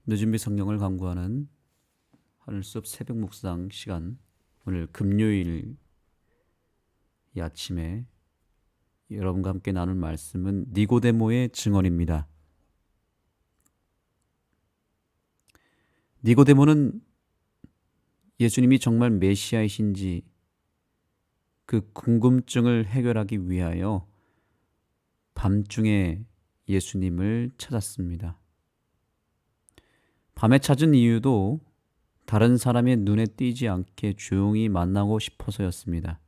늦은비 성경을 강구하는 하늘숲 새벽 묵상 시간, 오늘 금요일 이 아침에 여러분과 함께 나눌 말씀은 니고데모의 증언입니다. 니고데모는 예수님이 정말 메시아이신지 그 궁금증을 해결하기 위하여 밤중에 예수님을 찾았습니다. 밤에 찾은 이유도 다른 사람의 눈에 띄지 않게 조용히 만나고 싶어서였습니다.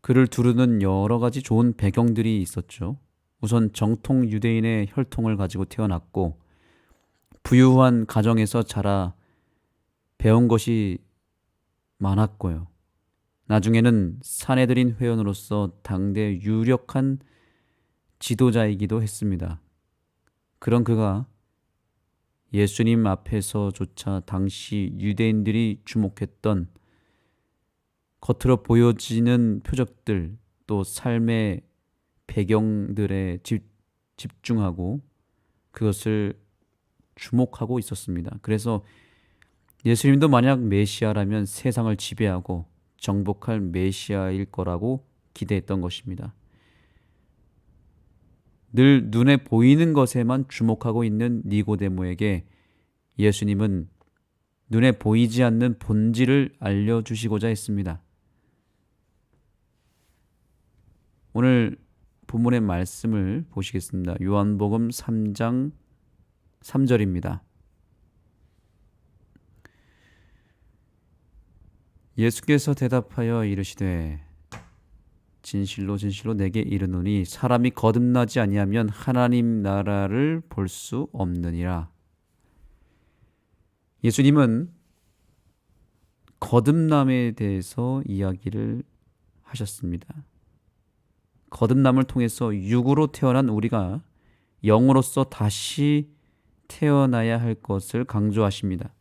그를 두르는 여러 가지 좋은 배경들이 있었죠. 우선 정통 유대인의 혈통을 가지고 태어났고 부유한 가정에서 자라 배운 것이 많았고요. 나중에는 사내들인 회원으로서 당대 유력한 지도자이기도 했습니다. 그런 그가 예수님 앞에서조차 당시 유대인들이 주목했던 겉으로 보여지는 표적들, 또 삶의 배경들에 집중하고 그것을 주목하고 있었습니다. 그래서 예수님도 만약 메시아라면 세상을 지배하고 정복할 메시아일 거라고 기대했던 것입니다. 늘 눈에 보이는 것에만 주목하고 있는 니고데모에게 예수님은 눈에 보이지 않는 본질을 알려주시고자 했습니다. 오늘 본문의 말씀을 보시겠습니다. 요한복음 3장 3절입니다. 예수께서 대답하여 이르시되 진실로 진실로 내게 이르노니 사람이 거듭나지 아니하면 하나님 나라를 볼 수 없느니라. 예수님은 거듭남에 대해서 이야기를 하셨습니다. 거듭남을 통해서 육으로 태어난 우리가 영으로서 다시 태어나야 할 것을 강조하십니다.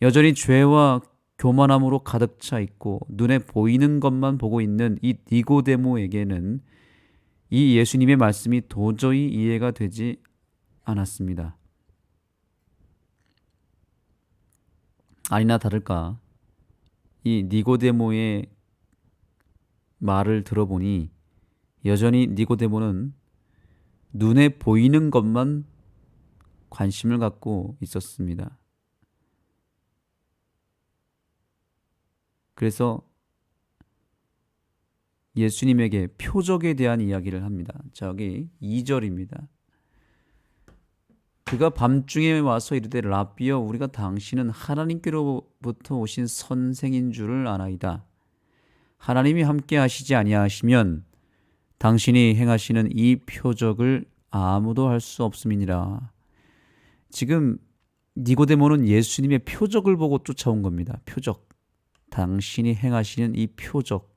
여전히 죄와 교만함으로 가득 차 있고 눈에 보이는 것만 보고 있는 이 니고데모에게는 이 예수님의 말씀이 도저히 이해가 되지 않았습니다. 아니나 다를까 이 니고데모의 말을 들어보니 여전히 니고데모는 눈에 보이는 것만 관심을 갖고 있었습니다. 그래서 예수님에게 표적에 대한 이야기를 합니다. 저기 2절입니다. 그가 밤중에 와서 이르되 라비여 우리가 당신은 하나님께로부터 오신 선생인 줄을 아나이다. 하나님이 함께 하시지 아니하시면 당신이 행하시는 이 표적을 아무도 할 수 없음이니라. 지금 니고데모는 예수님의 표적을 보고 쫓아온 겁니다. 표적. 당신이 행하시는 이 표적,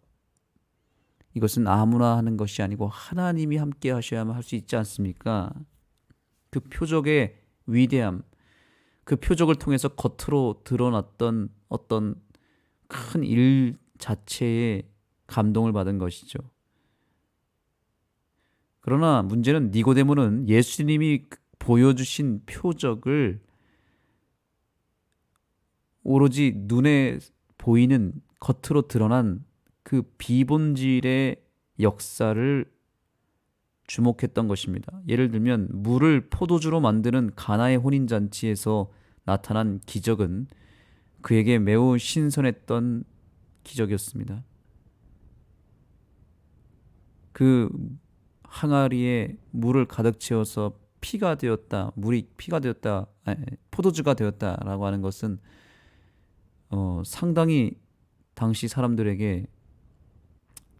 이것은 아무나 하는 것이 아니고 하나님이 함께 하셔야만 할 수 있지 않습니까? 그 표적의 위대함, 그 표적을 통해서 겉으로 드러났던 어떤 큰 일 자체에 감동을 받은 것이죠. 그러나 문제는 니고데모는 예수님이 보여주신 표적을 오로지 눈에 보이는 겉으로 드러난 그 비본질의 역사를 주목했던 것입니다. 예를 들면 물을 포도주로 만드는 가나의 혼인잔치에서 나타난 기적은 그에게 매우 신선했던 기적이었습니다. 그 항아리에 물을 가득 채워서 피가 되었다, 물이 피가 되었다, 포도주가 되었다라고 하는 것은 상당히 당시 사람들에게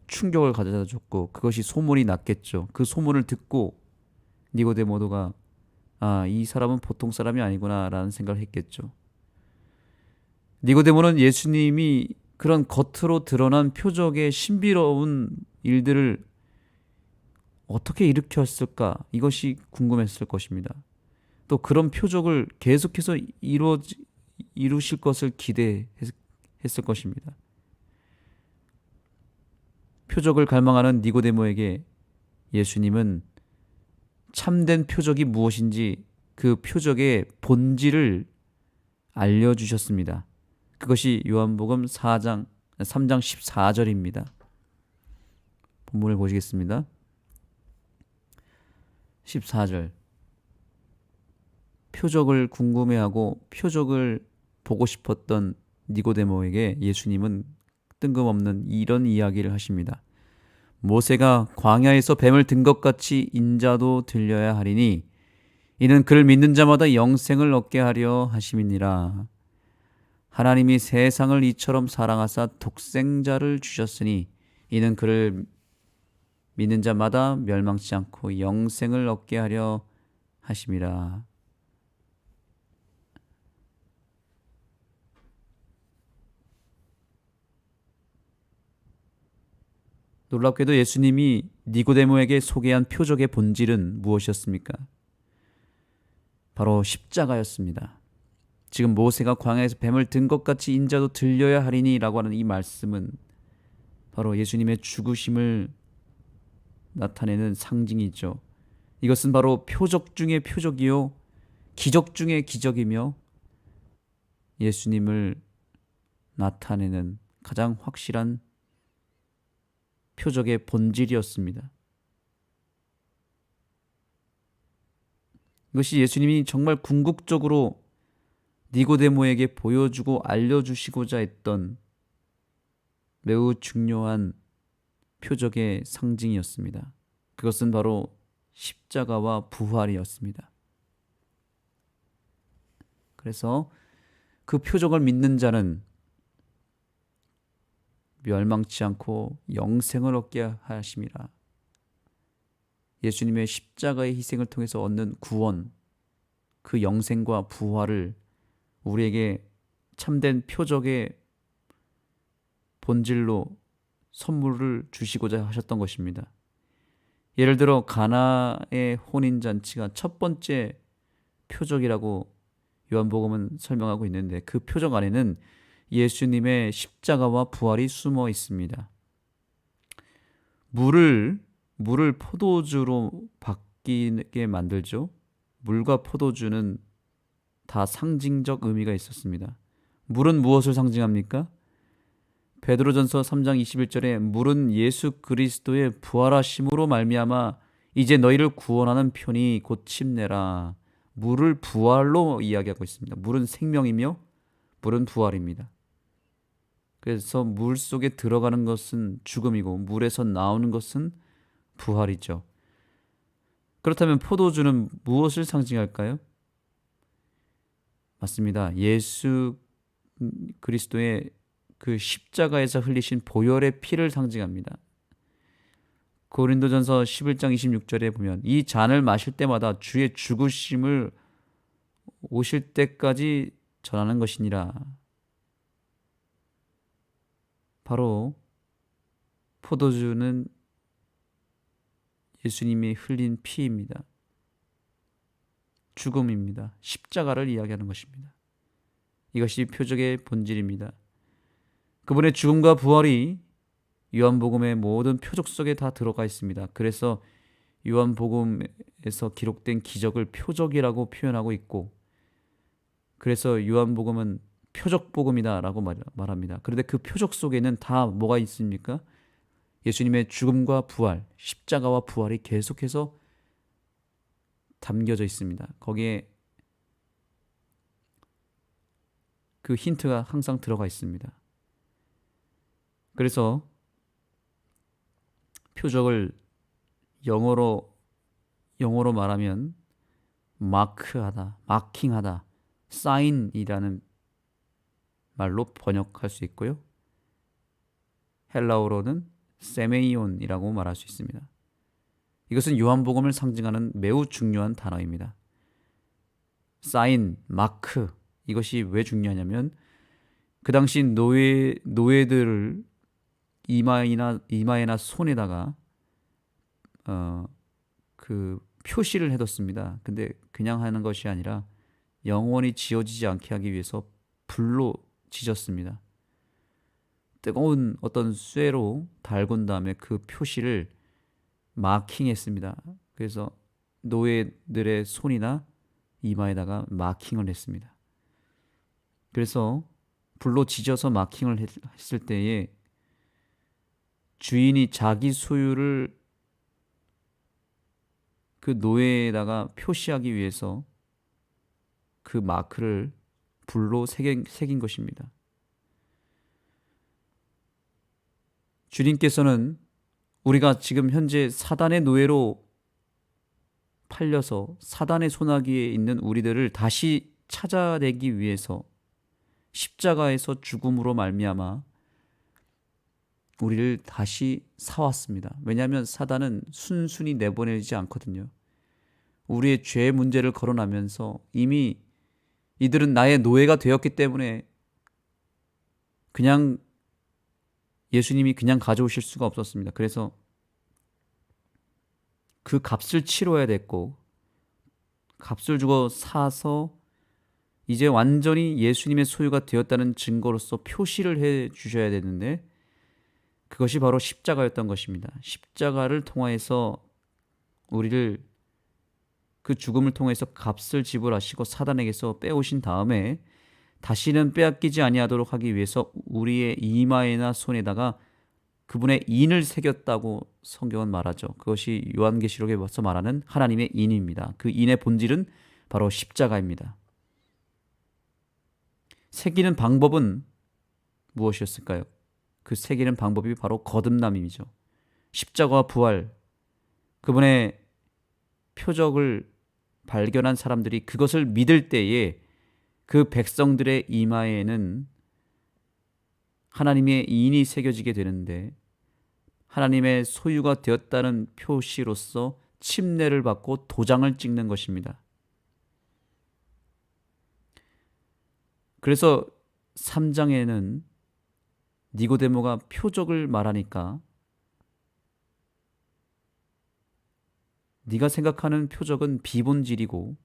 충격을 가져다 줬고 그것이 소문이 났겠죠. 그 소문을 듣고 니고데모도가 이 사람은 보통 사람이 아니구나 라는 생각을 했겠죠. 니고데모는 예수님이 그런 겉으로 드러난 표적의 신비로운 일들을 어떻게 일으켰을까, 이것이 궁금했을 것입니다. 또 그런 표적을 계속해서 이루실 것을 기대했을 것입니다. 표적을 갈망하는 니고데모에게 예수님은 참된 표적이 무엇인지 그 표적의 본질을 알려주셨습니다. 그것이 요한복음 3장 14절입니다. 본문을 보시겠습니다. 14절. 표적을 궁금해하고 표적을 보고 싶었던 니고데모에게 예수님은 뜬금없는 이런 이야기를 하십니다. 모세가 광야에서 뱀을 든 것 같이 인자도 들려야 하리니 이는 그를 믿는 자마다 영생을 얻게 하려 하심이니라. 하나님이 세상을 이처럼 사랑하사 독생자를 주셨으니 이는 그를 믿는 자마다 멸망치 않고 영생을 얻게 하려 하심이라. 놀랍게도 예수님이 니고데모에게 소개한 표적의 본질은 무엇이었습니까? 바로 십자가였습니다. 지금 모세가 광야에서 뱀을 든 것 같이 인자도 들려야 하리니 라고 하는 이 말씀은 바로 예수님의 죽으심을 나타내는 상징이죠. 이것은 바로 표적 중의 표적이요 기적 중의 기적이며 예수님을 나타내는 가장 확실한 표적의 본질이었습니다. 이것이 예수님이 정말 궁극적으로 니고데모에게 보여주고 알려주시고자 했던 매우 중요한 표적의 상징이었습니다. 그것은 바로 십자가와 부활이었습니다. 그래서 그 표적을 믿는 자는 멸망치 않고 영생을 얻게 하심이라. 예수님의 십자가의 희생을 통해서 얻는 구원, 그 영생과 부활을 우리에게 참된 표적의 본질로 선물을 주시고자 하셨던 것입니다. 예를 들어 가나의 혼인잔치가 첫 번째 표적이라고 요한복음은 설명하고 있는데 그 표적 안에는 예수님의 십자가와 부활이 숨어 있습니다. 물을 포도주로 바뀌게 만들죠. 물과 포도주는 다 상징적 의미가 있었습니다. 물은 무엇을 상징합니까? 베드로전서 3장 21절에 물은 예수 그리스도의 부활하심으로 말미암아 이제 너희를 구원하는 편이 곧 침례라. 물을 부활로 이야기하고 있습니다. 물은 생명이며 물은 부활입니다. 그래서 물 속에 들어가는 것은 죽음이고 물에서 나오는 것은 부활이죠. 그렇다면 포도주는 무엇을 상징할까요? 맞습니다. 예수 그리스도의 그 십자가에서 흘리신 보혈의 피를 상징합니다. 고린도전서 11장 26절에 보면 이 잔을 마실 때마다 주의 죽으심을 오실 때까지 전하는 것이니라. 바로 포도주는 예수님이 흘린 피입니다. 죽음입니다. 십자가를 이야기하는 것입니다. 이것이 표적의 본질입니다. 그분의 죽음과 부활이 요한복음의 모든 표적 속에 다 들어가 있습니다. 그래서 요한복음에서 기록된 기적을 표적이라고 표현하고 있고, 그래서 요한복음은 표적복음이다라고 말합니다. 그런데 그 표적 속에는 다 뭐가 있습니까? 예수님의 죽음과 부활, 십자가와 부활이 계속해서 담겨져 있습니다. 거기에 그 힌트가 항상 들어가 있습니다. 그래서 표적을 영어로 말하면 마크하다, 마킹하다, 사인이라는 말로 번역할 수 있고요. 헬라어로는 세메이온이라고 말할 수 있습니다. 이것은 요한복음을 상징하는 매우 중요한 단어입니다. 사인, 마크, 이것이 왜 중요하냐면 그 당시 노예들을 이마에나 손에다가 그 표시를 해뒀습니다. 근데 그냥 하는 것이 아니라 영원히 지워지지 않게 하기 위해서 불로 지졌습니다. 뜨거운 어떤 쇠로 달군 다음에 그 표시를 마킹했습니다. 그래서 노예들의 손이나 이마에다가 마킹을 했습니다. 그래서 불로 지져서 마킹을 했을 때에 주인이 자기 소유를 그 노예에다가 표시하기 위해서 그 마크를 불로 새긴 것입니다. 주님께서는 우리가 지금 현재 사단의 노예로 팔려서 사단의 손아귀에 있는 우리들을 다시 찾아내기 위해서 십자가에서 죽음으로 말미암아 우리를 다시 사왔습니다. 왜냐하면 사단은 순순히 내보내지 않거든요. 우리의 죄 문제를 거론하면서 이미 이들은 나의 노예가 되었기 때문에 그냥 예수님이 그냥 가져오실 수가 없었습니다. 그래서 그 값을 치러야 됐고 값을 주고 사서 이제 완전히 예수님의 소유가 되었다는 증거로서 표시를 해 주셔야 되는데 그것이 바로 십자가였던 것입니다. 십자가를 통하여서 우리를 그 죽음을 통해서 값을 지불하시고 사단에게서 빼오신 다음에 다시는 빼앗기지 아니하도록 하기 위해서 우리의 이마에나 손에다가 그분의 인을 새겼다고 성경은 말하죠. 그것이 요한계시록에 와서 말하는 하나님의 인입니다. 그 인의 본질은 바로 십자가입니다. 새기는 방법은 무엇이었을까요? 그 새기는 방법이 바로 거듭남이죠. 십자가와 부활, 그분의 표적을 발견한 사람들이 그것을 믿을 때에 그 백성들의 이마에는 하나님의 인이 새겨지게 되는데 하나님의 소유가 되었다는 표시로서 침례를 받고 도장을 찍는 것입니다. 그래서 3장에는 니고데모가 표적을 말하니까 네가 생각하는 표적은 비본질이고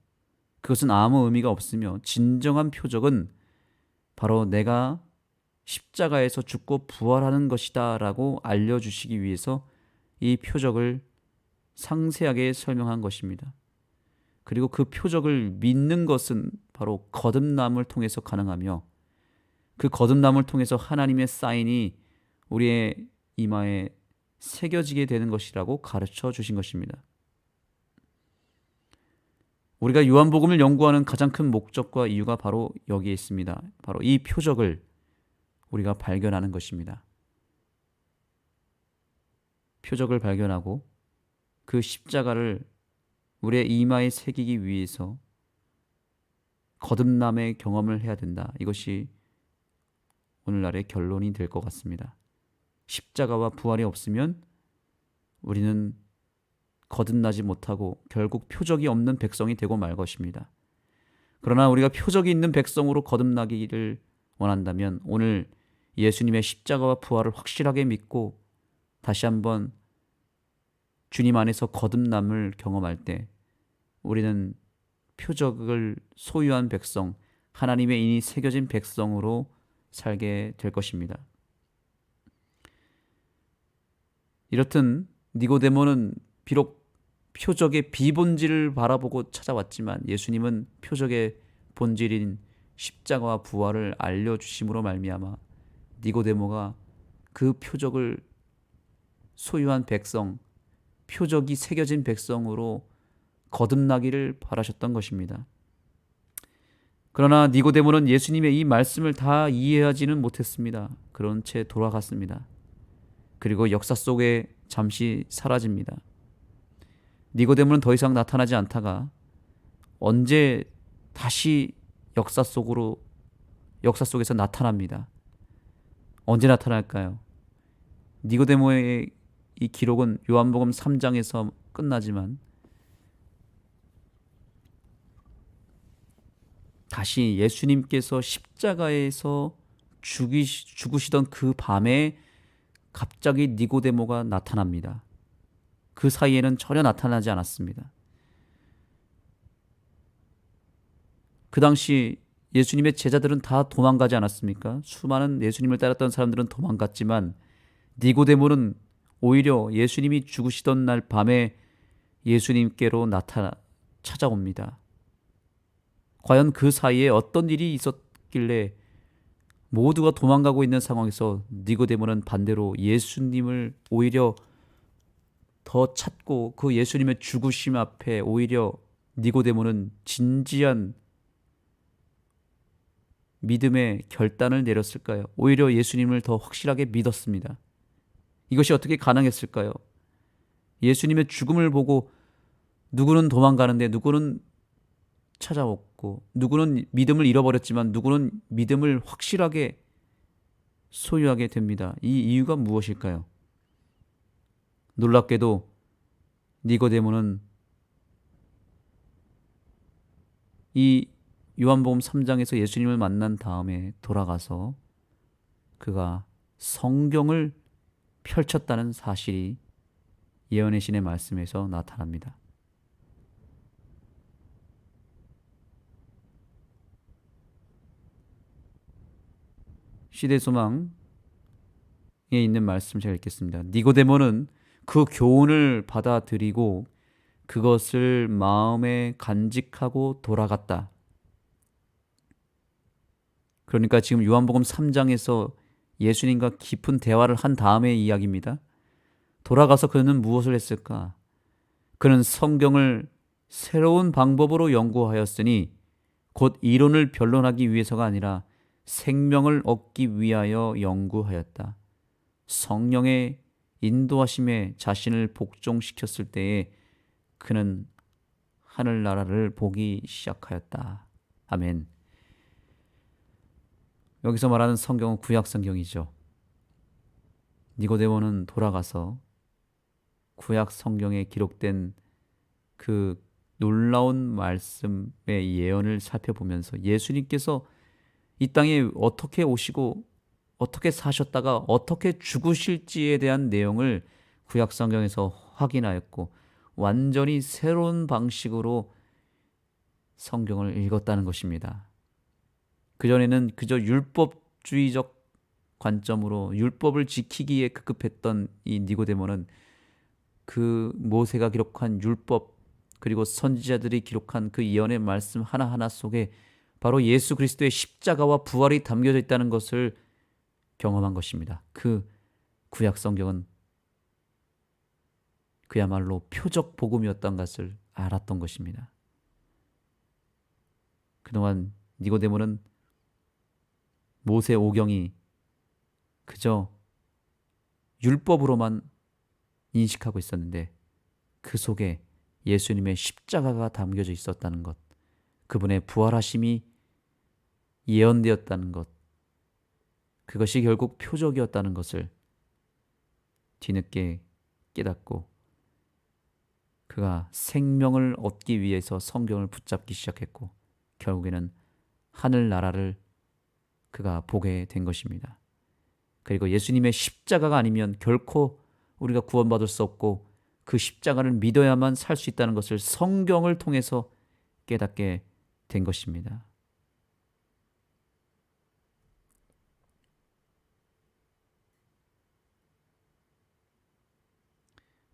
그것은 아무 의미가 없으며 진정한 표적은 바로 내가 십자가에서 죽고 부활하는 것이다 라고 알려주시기 위해서 이 표적을 상세하게 설명한 것입니다. 그리고 그 표적을 믿는 것은 바로 거듭남을 통해서 가능하며 그 거듭남을 통해서 하나님의 사인이 우리의 이마에 새겨지게 되는 것이라고 가르쳐 주신 것입니다. 우리가 요한복음을 연구하는 가장 큰 목적과 이유가 바로 여기에 있습니다. 바로 이 표적을 우리가 발견하는 것입니다. 표적을 발견하고 그 십자가를 우리의 이마에 새기기 위해서 거듭남의 경험을 해야 된다. 이것이 오늘날의 결론이 될 것 같습니다. 십자가와 부활이 없으면 우리는 거듭나지 못하고 결국 표적이 없는 백성이 되고 말 것입니다. 그러나 우리가 표적이 있는 백성으로 거듭나기를 원한다면 오늘 예수님의 십자가와 부활을 확실하게 믿고 다시 한번 주님 안에서 거듭남을 경험할 때 우리는 표적을 소유한 백성, 하나님의 인이 새겨진 백성으로 살게 될 것입니다. 이렇듯 니고데모는 비록 표적의 비본질을 바라보고 찾아왔지만 예수님은 표적의 본질인 십자가와 부활을 알려주심으로 말미암아 니고데모가 그 표적을 소유한 백성, 표적이 새겨진 백성으로 거듭나기를 바라셨던 것입니다. 그러나 니고데모는 예수님의 이 말씀을 다 이해하지는 못했습니다. 그런 채 돌아갔습니다. 그리고 역사 속에 잠시 사라집니다. 니고데모는 더 이상 나타나지 않다가 언제 다시 역사 속에서 나타납니다. 언제 나타날까요? 니고데모의 이 기록은 요한복음 3장에서 끝나지만 다시 예수님께서 십자가에서 죽으시던 그 밤에 갑자기 니고데모가 나타납니다. 그 사이에는 전혀 나타나지 않았습니다. 그 당시 예수님의 제자들은 다 도망가지 않았습니까? 수많은 예수님을 따랐던 사람들은 도망갔지만 니고데모는 오히려 예수님이 죽으시던 날 밤에 예수님께로 찾아옵니다. 과연 그 사이에 어떤 일이 있었길래 모두가 도망가고 있는 상황에서 니고데모는 반대로 예수님을 오히려 더 찾고 그 예수님의 죽으심 앞에 오히려 니고데모는 진지한 믿음의 결단을 내렸을까요? 오히려 예수님을 더 확실하게 믿었습니다. 이것이 어떻게 가능했을까요? 예수님의 죽음을 보고 누구는 도망가는데 누구는 찾아왔고 누구는 믿음을 잃어버렸지만 누구는 믿음을 확실하게 소유하게 됩니다. 이 이유가 무엇일까요? 놀랍게도 니고데모는 이 요한복음 3장에서 예수님을 만난 다음에 돌아가서 그가 성경을 펼쳤다는 사실이 예언의 신의 말씀에서 나타납니다. 시대소망에 있는 말씀 제가 읽겠습니다. 니고데모는 그 교훈을 받아들이고 그것을 마음에 간직하고 돌아갔다. 그러니까 지금 요한복음 3장에서 예수님과 깊은 대화를 한 다음의 이야기입니다. 돌아가서 그는 무엇을 했을까? 그는 성경을 새로운 방법으로 연구하였으니 곧 이론을 변론하기 위해서가 아니라 생명을 얻기 위하여 연구하였다. 성령의 인도하심에 자신을 복종시켰을 때에 그는 하늘나라를 보기 시작하였다. 아멘. 여기서 말하는 성경은 구약 성경이죠. 니고데모는 돌아가서 구약 성경에 기록된 그 놀라운 말씀의 예언을 살펴보면서 예수님께서 이 땅에 어떻게 오시고 어떻게 사셨다가 어떻게 죽으실지에 대한 내용을 구약 성경에서 확인하였고 완전히 새로운 방식으로 성경을 읽었다는 것입니다. 그전에는 그저 율법주의적 관점으로 율법을 지키기에 급급했던 이 니고데모는 그 모세가 기록한 율법 그리고 선지자들이 기록한 그 예언의 말씀 하나하나 속에 바로 예수 그리스도의 십자가와 부활이 담겨져 있다는 것을 경험한 것입니다. 그 구약 성경은 그야말로 표적 복음이었던 것을 알았던 것입니다. 그동안 니고데모는 모세 오경이 그저 율법으로만 인식하고 있었는데 그 속에 예수님의 십자가가 담겨져 있었다는 것, 그분의 부활하심이 예언되었다는 것, 그것이 결국 표적이었다는 것을 뒤늦게 깨닫고 그가 생명을 얻기 위해서 성경을 붙잡기 시작했고 결국에는 하늘나라를 그가 보게 된 것입니다. 그리고 예수님의 십자가가 아니면 결코 우리가 구원받을 수 없고 그 십자가를 믿어야만 살 수 있다는 것을 성경을 통해서 깨닫게 된 것입니다.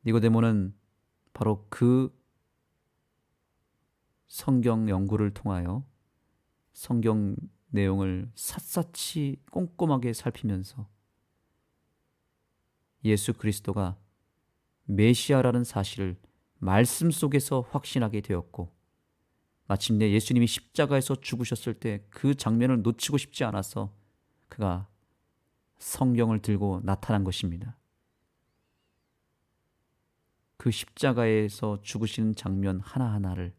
니고데모는 바로 그 성경 연구를 통하여 성경 내용을 샅샅이 꼼꼼하게 살피면서 예수 그리스도가 메시아라는 사실을 말씀 속에서 확신하게 되었고 마침내 예수님이 십자가에서 죽으셨을 때 그 장면을 놓치고 싶지 않아서 그가 성경을 들고 나타난 것입니다. 그 십자가에서 죽으시는 장면 하나하나를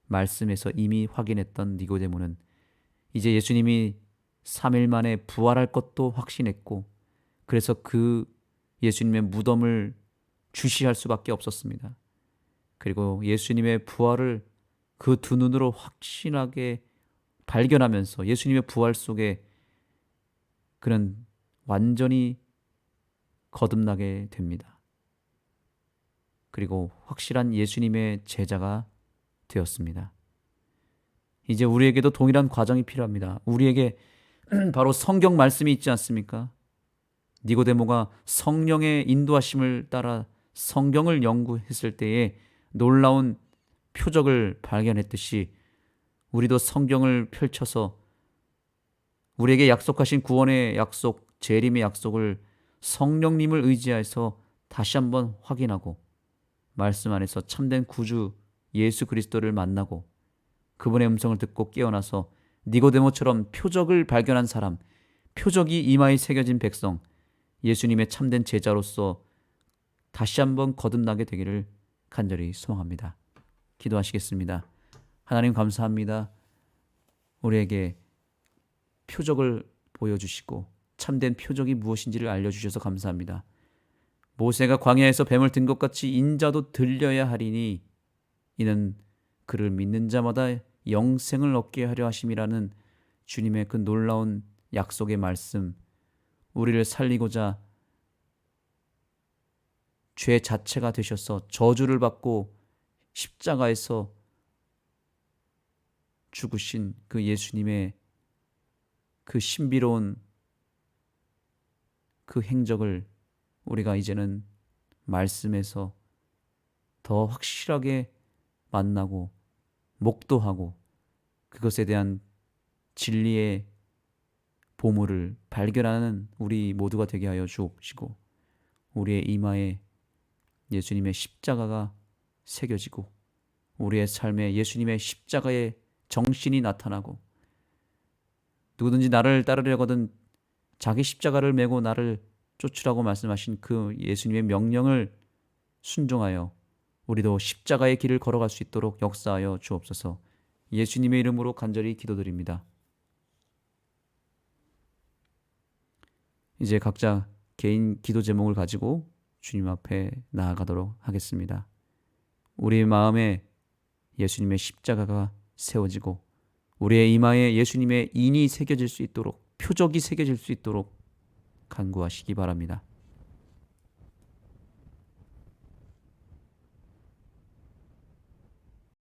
말씀에서 이미 확인했던 니고데모는 이제 예수님이 3일 만에 부활할 것도 확신했고 그래서 그 예수님의 무덤을 주시할 수밖에 없었습니다. 그리고 예수님의 부활을 그 두 눈으로 확신하게 발견하면서 예수님의 부활 속에 그는 완전히 거듭나게 됩니다. 그리고 확실한 예수님의 제자가 되었습니다. 이제 우리에게도 동일한 과정이 필요합니다. 우리에게 바로 성경 말씀이 있지 않습니까? 니고데모가 성령의 인도하심을 따라 성경을 연구했을 때에 놀라운 표적을 발견했듯이 우리도 성경을 펼쳐서 우리에게 약속하신 구원의 약속, 재림의 약속을 성령님을 의지해서 다시 한번 확인하고 말씀 안에서 참된 구주 예수 그리스도를 만나고 그분의 음성을 듣고 깨어나서 니고데모처럼 표적을 발견한 사람, 표적이 이마에 새겨진 백성, 예수님의 참된 제자로서 다시 한번 거듭나게 되기를 간절히 소망합니다. 기도하시겠습니다. 하나님 감사합니다. 우리에게 표적을 보여주시고 참된 표적이 무엇인지를 알려주셔서 감사합니다. 모세가 광야에서 뱀을 든 것 같이 인자도 들려야 하리니 이는 그를 믿는 자마다 영생을 얻게 하려 하심이라는 주님의 그 놀라운 약속의 말씀, 우리를 살리고자 죄 자체가 되셔서 저주를 받고 십자가에서 죽으신 그 예수님의 그 신비로운 그 행적을 우리가 이제는 말씀에서 더 확실하게 만나고 목도하고 그것에 대한 진리의 보물을 발견하는 우리 모두가 되게 하여 주옵시고 우리의 이마에 예수님의 십자가가 새겨지고 우리의 삶에 예수님의 십자가의 정신이 나타나고 누구든지 나를 따르려거든 자기 십자가를 메고 나를 쫓으라고 말씀하신 그 예수님의 명령을 순종하여 우리도 십자가의 길을 걸어갈 수 있도록 역사하여 주옵소서. 예수님의 이름으로 간절히 기도드립니다. 이제 각자 개인 기도 제목을 가지고 주님 앞에 나아가도록 하겠습니다. 우리의 마음에 예수님의 십자가가 세워지고 우리의 이마에 예수님의 인이 새겨질 수 있도록 표적이 새겨질 수 있도록 간구하시기 바랍니다.